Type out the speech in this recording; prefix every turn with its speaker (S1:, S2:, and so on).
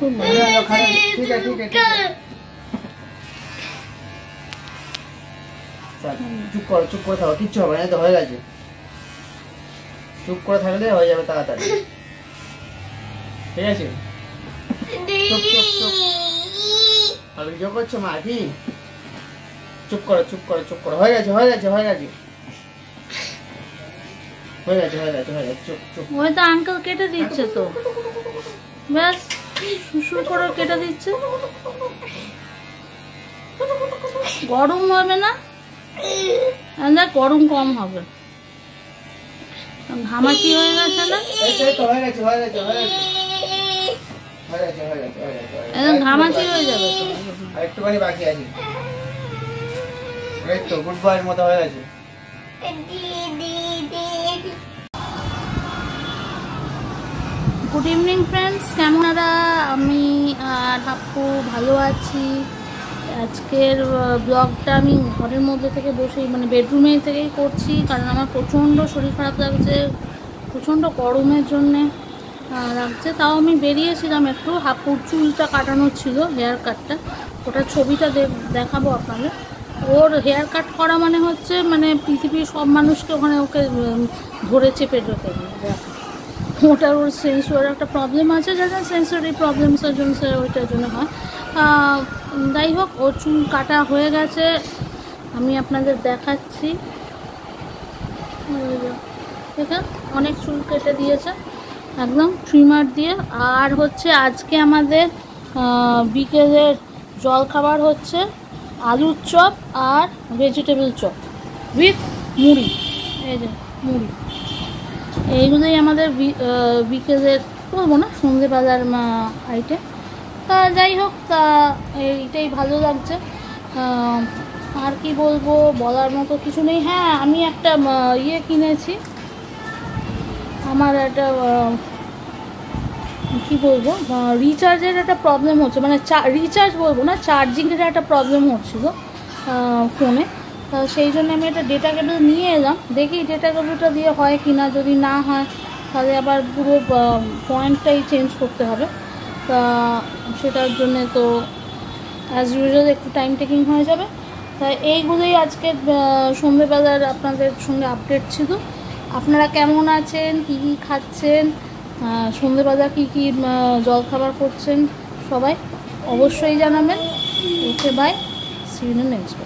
S1: খুব
S2: ठीक है ठीक है ठीक है চুপ করে থাকো, কিচ্ছু হবে না, তো হয়ে গেছে। চুপ করে থাকলে হয়ে যাবে তাড়াতাড়ি, ঠিক আছে? চুপ চুপ চুপ, আর ভিডিও করছো মা কি? চুপ করো চুপ করো চুপ করো, হয়ে গেছে হয়ে গেছে হয়ে গেছে হয়ে গেছে হয়ে গেছে হয়ে গেছে, চুপ চুপ।
S1: ওই তো আঙ্কেল কেটে দিচ্ছে তো, ব্যাস শুরু করে কেটে দিচ্ছে। গরম হবে না, গরম কম হবে, ঘামাচি হয়ে গেছে না, ঘামাচি হয়ে যাবে তো,
S2: একটুখানি বাকি আছে, এই তো গুড বয়ের মতো হয়ে গেছে।
S1: গুড ইভিনিং ফ্রেন্ডস, কেমন আরা? আমি আর হাপ্পু ভালো আছি। আজকের ব্লগটা আমি ঘরের মধ্যে থেকে বসেই, মানে বেডরুমে থেকেই করছি, কারণ আমার প্রচণ্ড শরীর খারাপ লাগছে, প্রচণ্ড গরমের জন্যে লাগছে। তাও আমি বেরিয়েছিলাম একটু, হাপ্পুর চুলটা কাটানো ছিল, হেয়ার কাটটা, ওটার ছবিটা দেখাবো আপনাদের। ওর হেয়ার কাট করা মানে হচ্ছে মানে পৃথিবীর সব মানুষকে ওখানে ওকে ধরে চেপে রেখে দেখা, ওটার ওর সেন্সর একটা প্রবলেম আছে, যারা সেন্সরি প্রবলেমসের জন্য ওইটার জন্য হয়। যাই হোক, ওর চুল কাটা হয়ে গেছে, আমি আপনাদের দেখাচ্ছি। দেখেন অনেক চুল কেটে দিয়েছে একদম ট্রিমার দিয়ে। আর হচ্ছে আজকে আমাদের বিকেলের জলখাবার হচ্ছে আলুর চপ আর ভেজিটেবল চপ উইথ মুড়ি, এই যে মুড়ি, এইগুলোই আমাদের বিকেলের বলবো না সন্ধেবেলার আইটেম। তা যাই হোক, তা এইটাই ভালো লাগছে, আর কি বলবো, বলার মতো কিছু নেই। হ্যাঁ, আমি একটা ইয়ে কিনেছি, আমার একটা কি বলবো, রিচার্জের একটা প্রবলেম হচ্ছে, মানে রিচার্জ বলবো না, চার্জিংয়ের একটা প্রবলেম হচ্ছিলো ফোনে, সেই জন্য আমি একটা ডেটা কেবল নিয়ে এলাম। দেখি ডেটা কেবলটা দিয়ে হয় কি না, যদি না হয় তাহলে আবার পুরো পয়েন্টটাই চেঞ্জ করতে হবে। তা সেটার জন্যে তো অ্যাজ ইউজুয়াল একটু টাইম টেকিং হয়ে যাবে। তাই এইগুলোই আজকে সন্ধ্যেবেলার আপনাদের সঙ্গে আপডেট ছিল। আপনারা কেমন আছেন, কী কী খাচ্ছেন, সন্ধ্যেবেলা কী কী জলখাবার করছেন, সবাই অবশ্যই জানাবেন। Okay, bye, see you in next.